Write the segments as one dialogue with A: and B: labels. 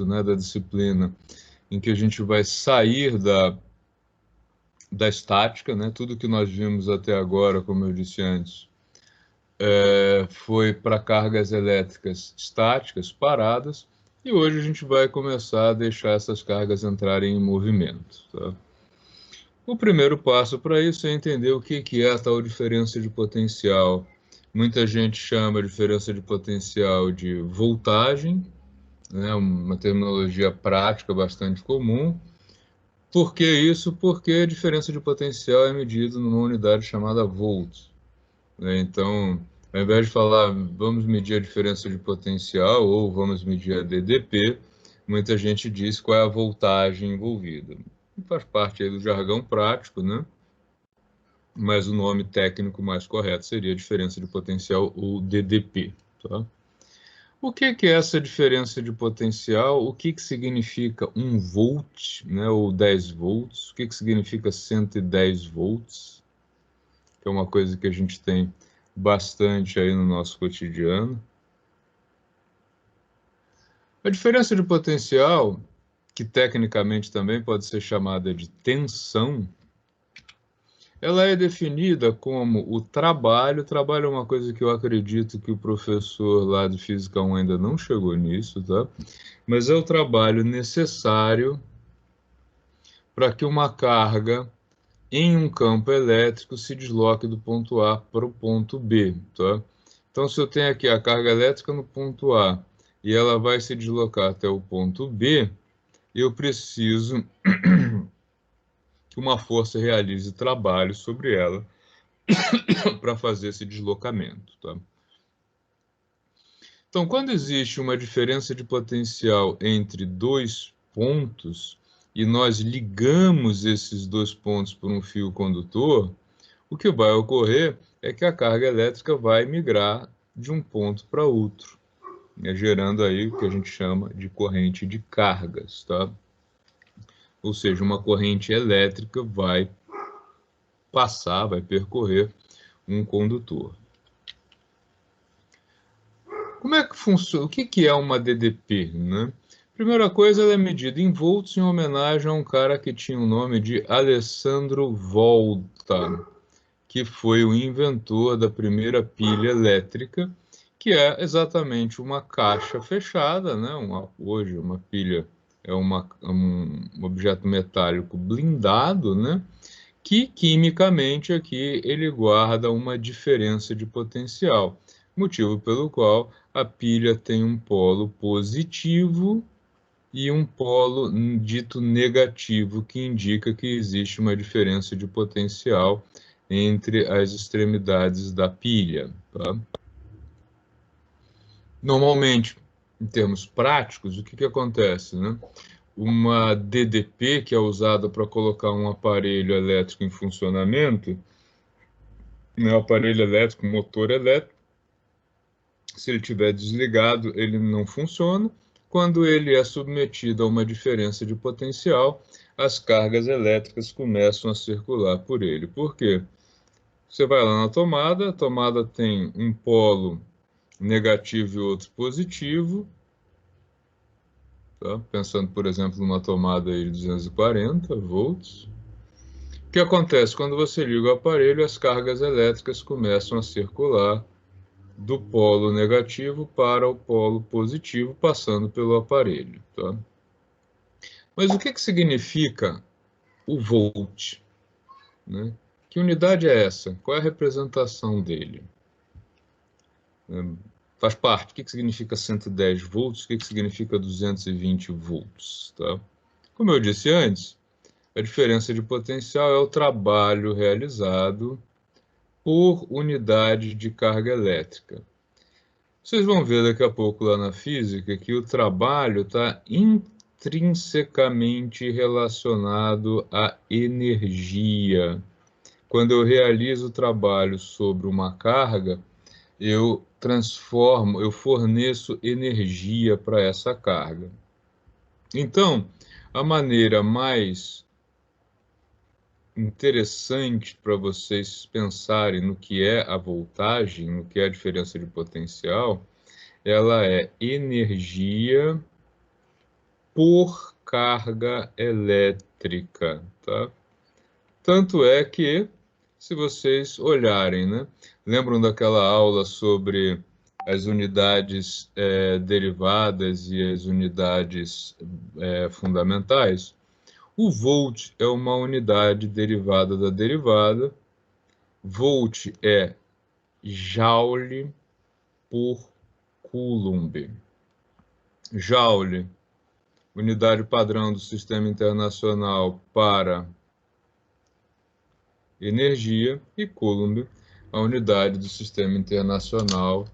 A: curso, né, da disciplina, em que a gente vai sair da estática, né? Tudo que nós vimos até agora, como eu disse antes, foi para cargas elétricas estáticas, paradas, e hoje a gente vai começar a deixar essas cargas entrarem em movimento. Tá? O primeiro passo para isso é entender o que é a tal diferença de potencial. Muita gente chama a diferença de potencial de voltagem, né? Uma terminologia prática bastante comum. Por que isso? Porque a diferença de potencial é medida numa unidade chamada volts, né? Então, ao invés de falar vamos medir a diferença de potencial ou vamos medir a DDP, muita gente diz qual é a voltagem envolvida. Faz parte aí do jargão prático, né? Mas o nome técnico mais correto seria diferença de potencial ou DDP, tá? O que é essa diferença de potencial? O que significa 1 volt, né, ou 10 volts? O que significa 110 volts? Que é uma coisa que a gente tem bastante aí no nosso cotidiano. A diferença de potencial, que tecnicamente também pode ser chamada de tensão, ela é definida como o trabalho. O trabalho é uma coisa que eu acredito que o professor lá de Física 1 ainda não chegou nisso, tá? Mas é o trabalho necessário para que uma carga em um campo elétrico se desloque do ponto A para o ponto B, tá? Então, se eu tenho aqui a carga elétrica no ponto A e ela vai se deslocar até o ponto B, eu preciso que uma força realize trabalho sobre ela para fazer esse deslocamento, tá? Então, quando existe uma diferença de potencial entre dois pontos e nós ligamos esses dois pontos por um fio condutor, o que vai ocorrer é que a carga elétrica vai migrar de um ponto para outro, né, gerando aí o que a gente chama de corrente de cargas, tá? Ou seja, uma corrente elétrica vai passar, vai percorrer um condutor. Como é que funciona? O que é uma DDP, né? Primeira coisa, ela é medida em volts em homenagem a um cara que tinha o nome de Alessandro Volta, que foi o inventor da primeira pilha elétrica, que é exatamente uma caixa fechada, né? Hoje uma pilha é um objeto metálico blindado, né? Que quimicamente aqui ele guarda uma diferença de potencial, motivo pelo qual a pilha tem um polo positivo e um polo dito negativo, que indica que existe uma diferença de potencial entre as extremidades da pilha, tá? Normalmente, em termos práticos, o que acontece, né? Uma DDP, que é usada para colocar um aparelho elétrico em funcionamento, né, o aparelho elétrico, motor elétrico, se ele estiver desligado, ele não funciona. Quando ele é submetido a uma diferença de potencial, as cargas elétricas começam a circular por ele. Por quê? Você vai lá na tomada, a tomada tem um polo negativo e outro positivo, tá? Pensando, por exemplo, numa tomada aí de 240 volts. O que acontece? Quando você liga o aparelho, as cargas elétricas começam a circular do polo negativo para o polo positivo, passando pelo aparelho, tá? Mas o que significa o volt, né? Que unidade é essa? Qual é a representação dele? Faz parte. O que significa 110 volts? O que significa 220 volts, tá? Como eu disse antes, a diferença de potencial é o trabalho realizado por unidade de carga elétrica. Vocês vão ver daqui a pouco lá na física que o trabalho está intrinsecamente relacionado à energia. Quando eu realizo o trabalho sobre uma carga, eu transformo, eu forneço energia para essa carga. Então, a maneira mais interessante para vocês pensarem no que é a voltagem, no que é a diferença de potencial, ela é energia por carga elétrica, tá? Tanto é que, se vocês olharem, né? Lembram daquela aula sobre as unidades derivadas e as unidades fundamentais? O volt é uma unidade derivada da derivada. Volt é Joule por Coulomb. Joule, unidade padrão do Sistema Internacional para energia, e Coulomb, a unidade do Sistema Internacional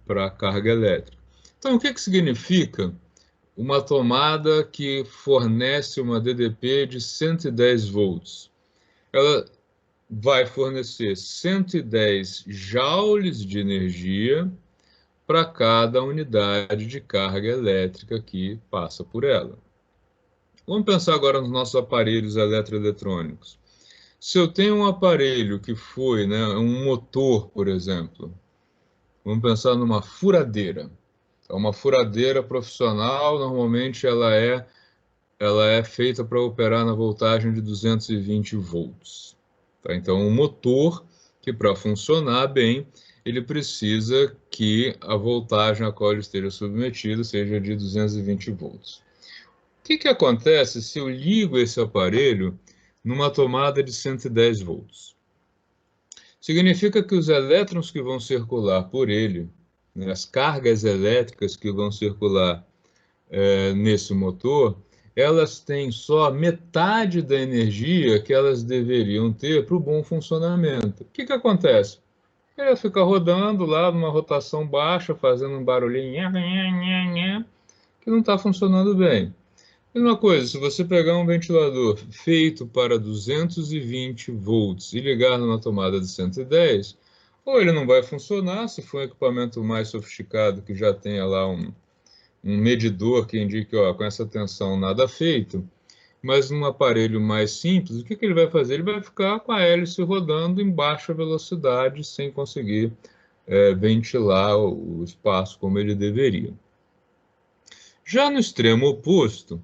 A: para carga elétrica. Então, o que significa uma tomada que fornece uma DDP de 110 volts? Ela vai fornecer 110 joules de energia para cada unidade de carga elétrica que passa por ela. Vamos pensar agora nos nossos aparelhos eletroeletrônicos. Se eu tenho um aparelho que foi, né, um motor, por exemplo, vamos pensar numa furadeira. Então, uma furadeira profissional, normalmente ela é feita para operar na voltagem de 220 volts. Tá? Então, um motor que, para funcionar bem, ele precisa que a voltagem a qual ele esteja submetido seja de 220 volts. O que acontece se eu ligo esse aparelho numa tomada de 110 volts? Significa que os elétrons que vão circular por ele, né, as cargas elétricas que vão circular nesse motor, elas têm só metade da energia que elas deveriam ter para o bom funcionamento. O que acontece? Ele fica rodando lá numa rotação baixa, fazendo um barulhinho que não está funcionando bem. Mesma coisa, se você pegar um ventilador feito para 220 volts e ligar numa tomada de 110, ou ele não vai funcionar, se for um equipamento mais sofisticado que já tenha lá um medidor que indique, ó, com essa tensão nada feito, mas num aparelho mais simples, o que ele vai fazer? Ele vai ficar com a hélice rodando em baixa velocidade, sem conseguir ventilar o espaço como ele deveria. Já no extremo oposto,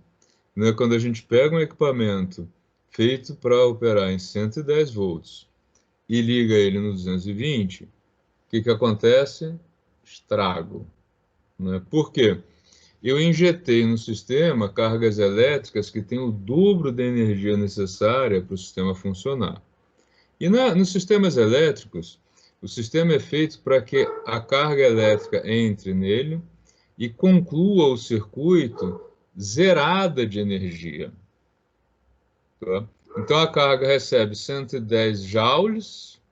A: né, quando a gente pega um equipamento feito para operar em 110 volts e liga ele no 220, o que acontece? Estrago. Né? Por quê? Eu injetei no sistema cargas elétricas que têm o dobro da energia necessária para o sistema funcionar. E nos sistemas elétricos, o sistema é feito para que a carga elétrica entre nele e conclua o circuito zerada de energia. Tá? Então a carga recebe 110 joules,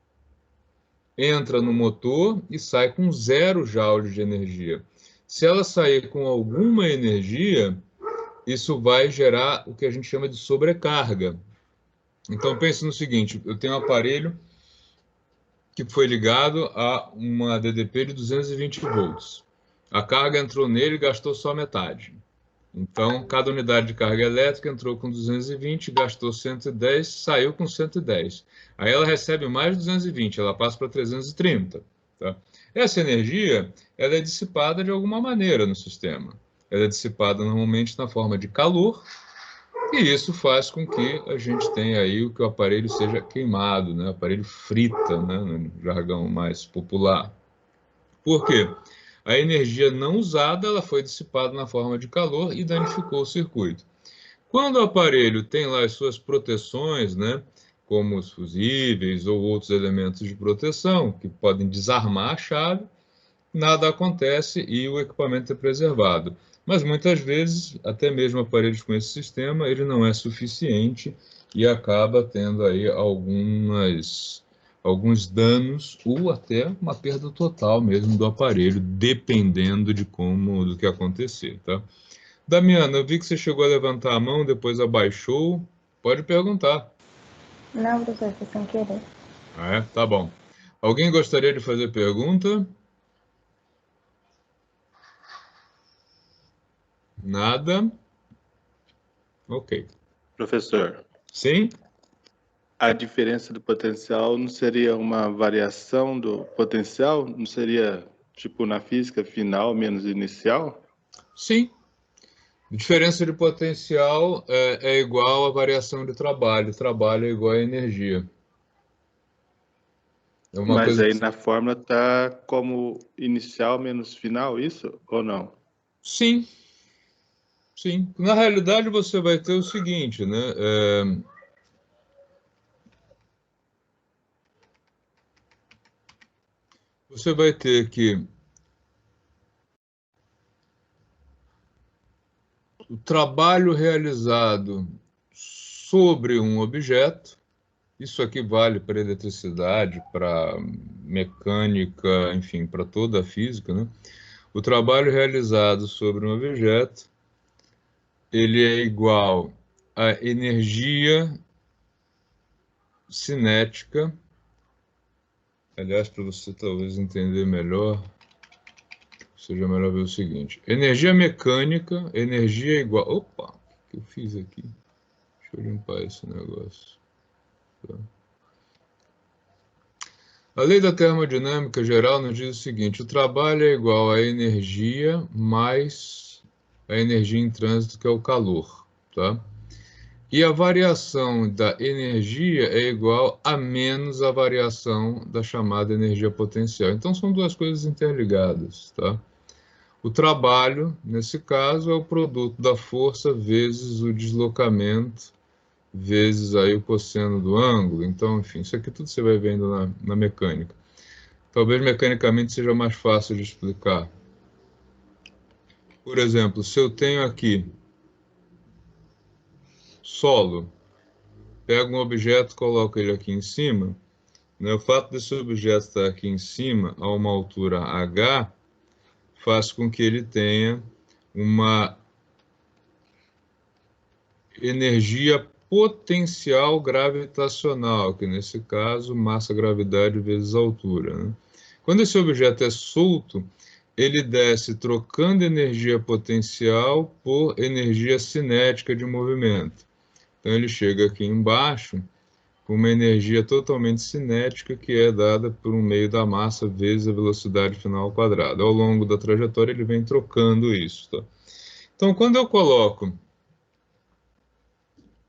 A: entra no motor e sai com 0 joules de energia. Se ela sair com alguma energia, isso vai gerar o que a gente chama de sobrecarga. Então pense no seguinte, eu tenho um aparelho que foi ligado a uma DDP de 220 volts. A carga entrou nele e gastou só metade. Então, cada unidade de carga elétrica entrou com 220, gastou 110, saiu com 110. Aí ela recebe mais de 220, ela passa para 330. Tá? Essa energia ela é dissipada de alguma maneira no sistema. Ela é dissipada normalmente na forma de calor, e isso faz com que a gente tenha aí que o aparelho seja queimado, né? O aparelho frita, né? No jargão mais popular. Por quê? A energia não usada ela foi dissipada na forma de calor e danificou o circuito. Quando o aparelho tem lá as suas proteções, né, como os fusíveis ou outros elementos de proteção que podem desarmar a chave, nada acontece e o equipamento é preservado. Mas muitas vezes, até mesmo aparelhos com esse sistema, ele não é suficiente e acaba tendo aí alguns danos ou até uma perda total mesmo do aparelho, dependendo do que acontecer, tá? Damiana, eu vi que você chegou a levantar a mão, depois abaixou. Pode perguntar.
B: Não, professor, foi sem querer.
A: Ah, é? Tá bom. Alguém gostaria de fazer pergunta? Nada? Ok.
C: Professor,
A: Sim?
C: a diferença do potencial não seria uma variação do potencial? Não seria, tipo, na física, final menos inicial?
A: Sim. Diferença de potencial é igual à variação de trabalho. Trabalho é igual a energia. É uma
C: Mas
A: coisa
C: aí
A: que...
C: na fórmula está como inicial menos final, isso ou não?
A: Sim, sim. Na realidade, você vai ter o seguinte, né? Você vai ter que o trabalho realizado sobre um objeto, isso aqui vale para eletricidade, para mecânica, enfim, para toda a física, né? O trabalho realizado sobre um objeto, ele é igual à energia cinética. Aliás, para você talvez entender melhor, seja melhor ver o seguinte: energia mecânica, energia igual. Opa, o que eu fiz aqui? Deixa eu limpar esse negócio. Tá. A lei da termodinâmica geral nos diz o seguinte: o trabalho é igual à energia mais a energia em trânsito, que é o calor, tá? E a variação da energia é igual a menos a variação da chamada energia potencial. Então, são duas coisas interligadas, tá? O trabalho, nesse caso, é o produto da força vezes o deslocamento, vezes aí o cosseno do ângulo. Então, enfim, isso aqui tudo você vai vendo na mecânica. Talvez mecanicamente seja mais fácil de explicar. Por exemplo, se eu tenho aqui solo, pego um objeto, coloco ele aqui em cima, né? O fato desse objeto estar aqui em cima, a uma altura h, faz com que ele tenha uma energia potencial gravitacional, que nesse caso, massa-gravidade vezes altura, né? Quando esse objeto é solto, ele desce trocando energia potencial por energia cinética de movimento. Então ele chega aqui embaixo com uma energia totalmente cinética que é dada por um meio da massa vezes a velocidade final ao quadrado. Ao longo da trajetória ele vem trocando isso, tá? Então quando eu coloco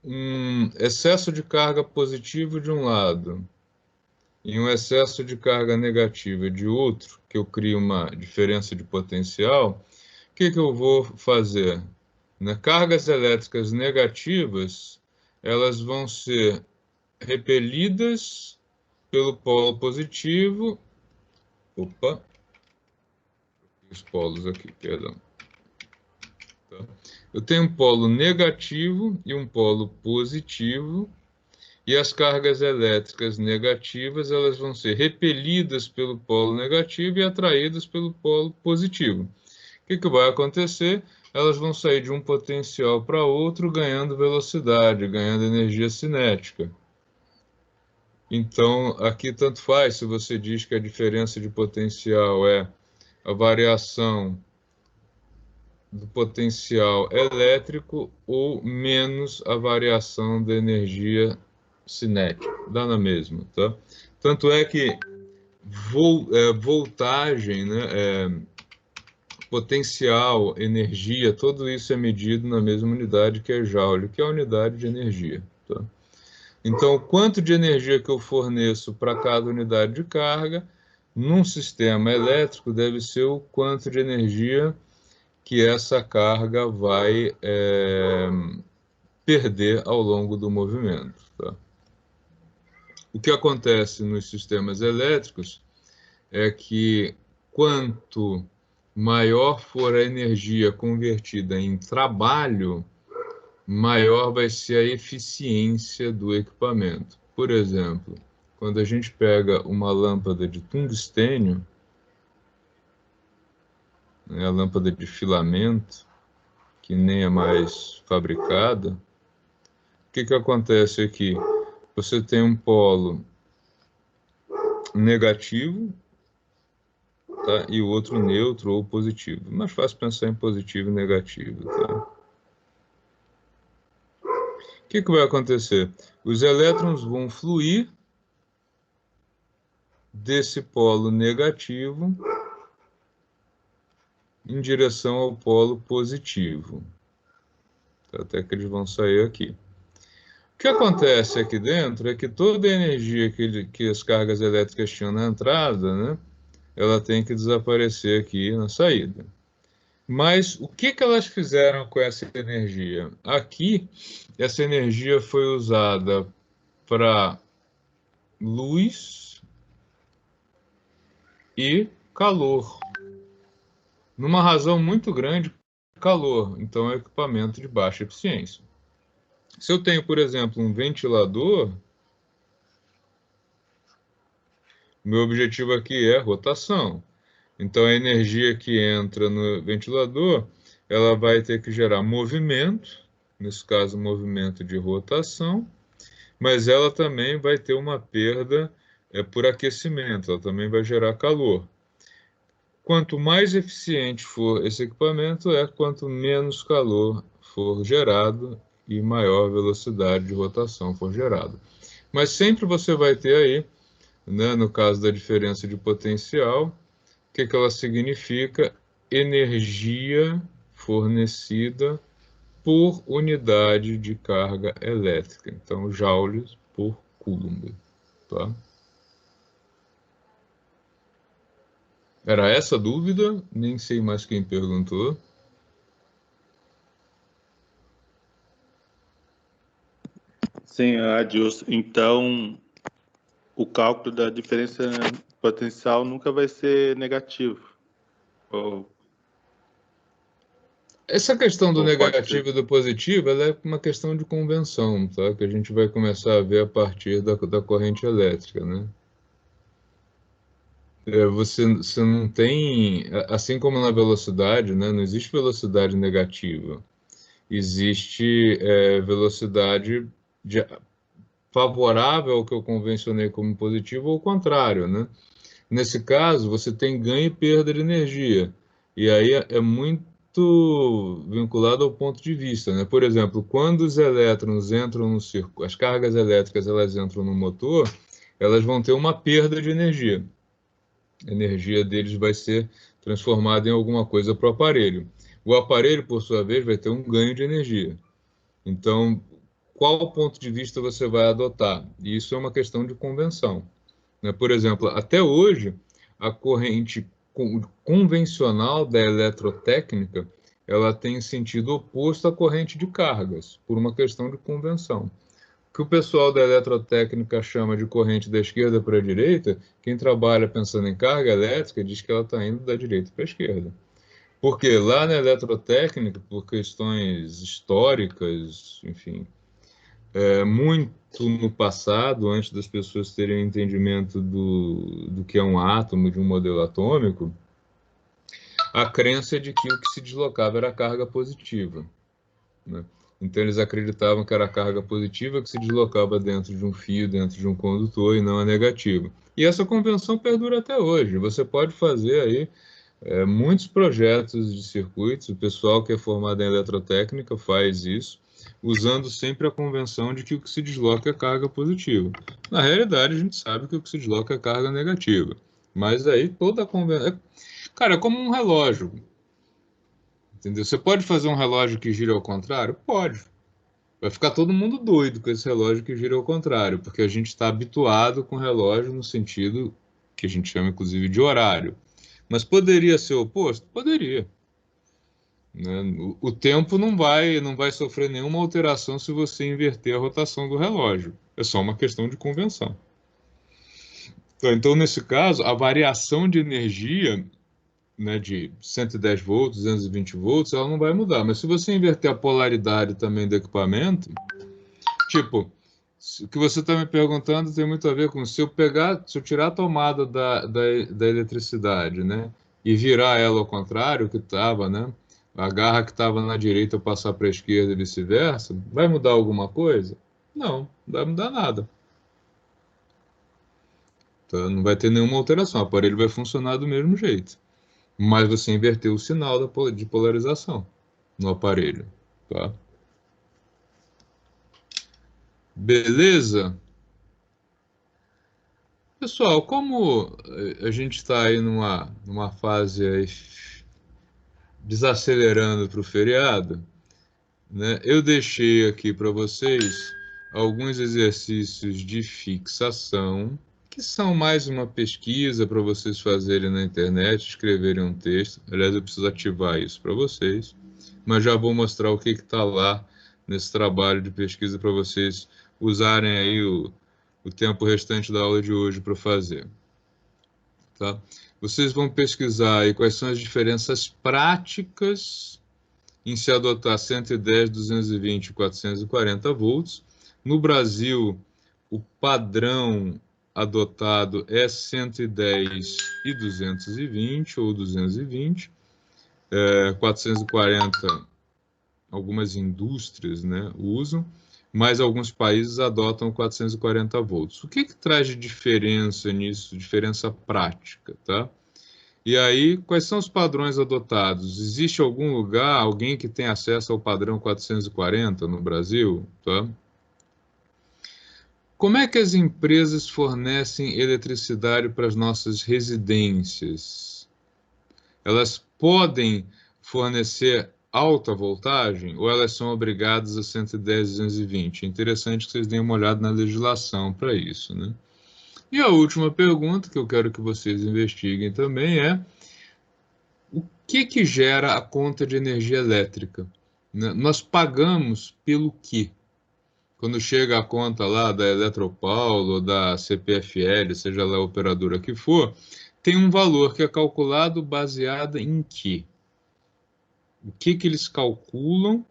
A: um excesso de carga positivo de um lado e um excesso de carga negativa de outro, que eu crio uma diferença de potencial, o que eu vou fazer? Né? Cargas elétricas negativas, elas vão ser repelidas pelo polo positivo. Opa, os polos aqui, perdão. Tá? Eu tenho um polo negativo e um polo positivo. E as cargas elétricas negativas, elas vão ser repelidas pelo polo negativo e atraídas pelo polo positivo. O que vai acontecer? Elas vão sair de um potencial para outro, ganhando velocidade, ganhando energia cinética. Então, aqui tanto faz se você diz que a diferença de potencial é a variação do potencial elétrico ou menos a variação da energia cinética, dá na mesma, tá? Tanto é que voltagem, né, potencial, energia, tudo isso é medido na mesma unidade que é Joule, que é a unidade de energia, tá? Então, o quanto de energia que eu forneço para cada unidade de carga, num sistema elétrico, deve ser o quanto de energia que essa carga vai perder ao longo do movimento, tá? O que acontece nos sistemas elétricos é que quanto maior for a energia convertida em trabalho, maior vai ser a eficiência do equipamento. Por exemplo, quando a gente pega uma lâmpada de tungstênio, né, a lâmpada de filamento, que nem é mais fabricada, o que acontece aqui? Você tem um polo negativo, tá? E o outro neutro ou positivo. Mais fácil pensar em positivo e negativo, tá? O que vai acontecer? Os elétrons vão fluir desse polo negativo em direção ao polo positivo. até que eles vão sair aqui. O que acontece aqui dentro é que toda a energia que as cargas elétricas tinham na entrada, né, ela tem que desaparecer aqui na saída. Mas o que elas fizeram com essa energia? Aqui, essa energia foi usada para luz e calor. Numa razão muito grande, calor. Então, é um equipamento de baixa eficiência. Se eu tenho, por exemplo, um ventilador, meu objetivo aqui é rotação. Então, a energia que entra no ventilador, ela vai ter que gerar movimento, nesse caso, movimento de rotação, mas ela também vai ter uma perda por aquecimento, ela também vai gerar calor. Quanto mais eficiente for esse equipamento, quanto menos calor for gerado e maior velocidade de rotação for gerada. Mas sempre você vai ter aí, né, no caso da diferença de potencial, o que ela significa? Energia fornecida por unidade de carga elétrica. Então, joules por coulomb. Tá? Era essa a dúvida? Nem sei mais quem perguntou.
C: Sim, Adilson. Então, o cálculo da diferença potencial nunca vai ser negativo.
A: Essa questão do
C: Ou pode
A: negativo e do positivo, ela é uma questão de convenção, tá? Que a gente vai começar a ver a partir da corrente elétrica, né? Você não tem, assim como na velocidade, né? Não existe velocidade negativa. Existe velocidade favorável ao que eu convencionei como positivo ou o contrário, né? Nesse caso, você tem ganho e perda de energia. E aí é muito vinculado ao ponto de vista, né? Por exemplo, quando os elétrons entram no circuito, as cargas elétricas elas entram no motor, elas vão ter uma perda de energia. A energia deles vai ser transformada em alguma coisa para o aparelho. O aparelho, por sua vez, vai ter um ganho de energia. Então, qual ponto de vista você vai adotar? E isso é uma questão de convenção. Por exemplo, até hoje, a corrente convencional da eletrotécnica, ela tem sentido oposto à corrente de cargas, por uma questão de convenção. O que o pessoal da eletrotécnica chama de corrente da esquerda para a direita, quem trabalha pensando em carga elétrica diz que ela está indo da direita para a esquerda. Porque lá na eletrotécnica, por questões históricas, enfim, muito no passado, antes das pessoas terem um entendimento do que é um átomo, de um modelo atômico, a crença de que o que se deslocava era a carga positiva, né? Então eles acreditavam que era a carga positiva que se deslocava dentro de um fio, dentro de um condutor, e não a negativa. E essa convenção perdura até hoje. Você pode fazer aí muitos projetos de circuitos, o pessoal que é formado em eletrotécnica faz isso, usando sempre a convenção de que o que se desloca é carga positiva. Na realidade, a gente sabe que o que se desloca é carga negativa. Mas aí toda a convenção... Cara, é como um relógio. Entendeu? Você pode fazer um relógio que gira ao contrário? Pode. Vai ficar todo mundo doido com esse relógio que gira ao contrário, porque a gente está habituado com relógio no sentido que a gente chama, inclusive, de horário. Mas poderia ser o oposto? Poderia. Né? O tempo não vai sofrer nenhuma alteração se você inverter a rotação do relógio. É só uma questão de convenção. Então, nesse caso, a variação de energia, né, de 110 volts, 220 volts, ela não vai mudar. Mas se você inverter a polaridade também do equipamento, tipo, o que você está me perguntando tem muito a ver com se eu tirar a tomada da eletricidade, né, e virar ela ao contrário, que estava, né, a garra que estava na direita eu passar para a esquerda e vice-versa, vai mudar alguma coisa? Não, não vai mudar nada. Então, não vai ter nenhuma alteração, o aparelho vai funcionar do mesmo jeito. Mas você inverteu o sinal de polarização no aparelho, tá? Beleza? Pessoal, como a gente está aí numa fase aí desacelerando para o feriado, né? Eu deixei aqui para vocês alguns exercícios de fixação, que são mais uma pesquisa para vocês fazerem na internet, escreverem um texto. Aliás, eu preciso ativar isso para vocês, mas já vou mostrar o que está lá nesse trabalho de pesquisa para vocês usarem aí o tempo restante da aula de hoje para fazer. Tá? Vocês vão pesquisar aí quais são as diferenças práticas em se adotar 110, 220 e 440 volts. No Brasil, o padrão adotado é 110 e 220 ou 220. 440, algumas indústrias, né, usam, mas alguns países adotam 440 volts. O que traz de diferença nisso, diferença prática, tá? E aí, quais são os padrões adotados? Existe algum lugar, alguém que tem acesso ao padrão 440 no Brasil? Tá? Como é que as empresas fornecem eletricidade para as nossas residências? Elas podem fornecer alta voltagem ou elas são obrigadas a 110, 220? É interessante que vocês deem uma olhada na legislação para isso, né? E a última pergunta que eu quero que vocês investiguem também é: o que gera a conta de energia elétrica? Nós pagamos pelo quê? Quando chega a conta lá da Eletropaulo, da CPFL, seja lá a operadora que for, tem um valor que é calculado baseado em quê? O que eles calculam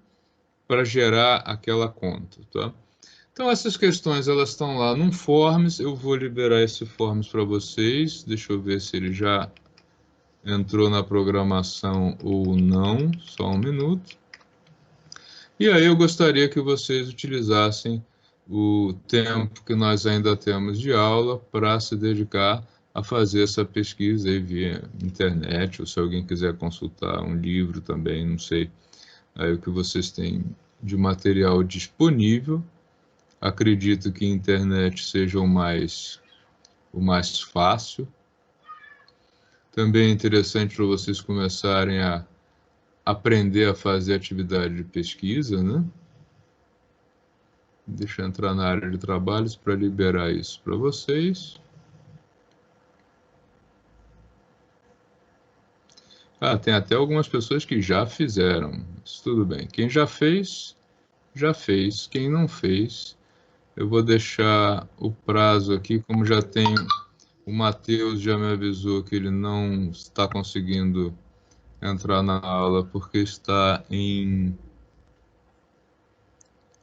A: para gerar aquela conta, tá? Então, essas questões, elas estão lá num Forms. Eu vou liberar esse Forms para vocês. Deixa eu ver se ele já entrou na programação ou não. Só um minuto. E aí eu gostaria que vocês utilizassem o tempo que nós ainda temos de aula para se dedicar a fazer essa pesquisa aí via internet, ou se alguém quiser consultar um livro também, não sei aí o que vocês têm de material disponível. Acredito que a internet seja o mais fácil. Também é interessante para vocês começarem a aprender a fazer atividade de pesquisa, né? Deixa eu entrar na área de trabalhos para liberar isso para vocês. Ah, tem até algumas pessoas que já fizeram, mas tudo bem. Quem já fez, já fez. Quem não fez, eu vou deixar o prazo aqui, como já tem, o Matheus já me avisou que ele não está conseguindo entrar na aula porque está em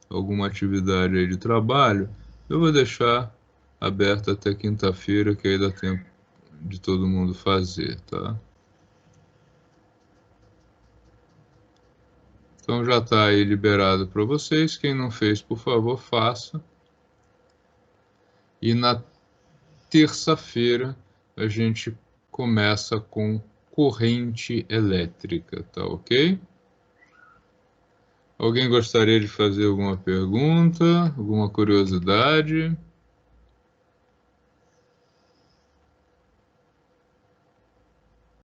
A: alguma atividade aí de trabalho. Eu vou deixar aberto até quinta-feira, que aí dá tempo de todo mundo fazer, tá? Então já está aí liberado para vocês. Quem não fez, por favor, faça. E na terça-feira a gente começa com corrente elétrica, tá ok? Alguém gostaria de fazer alguma pergunta, alguma curiosidade?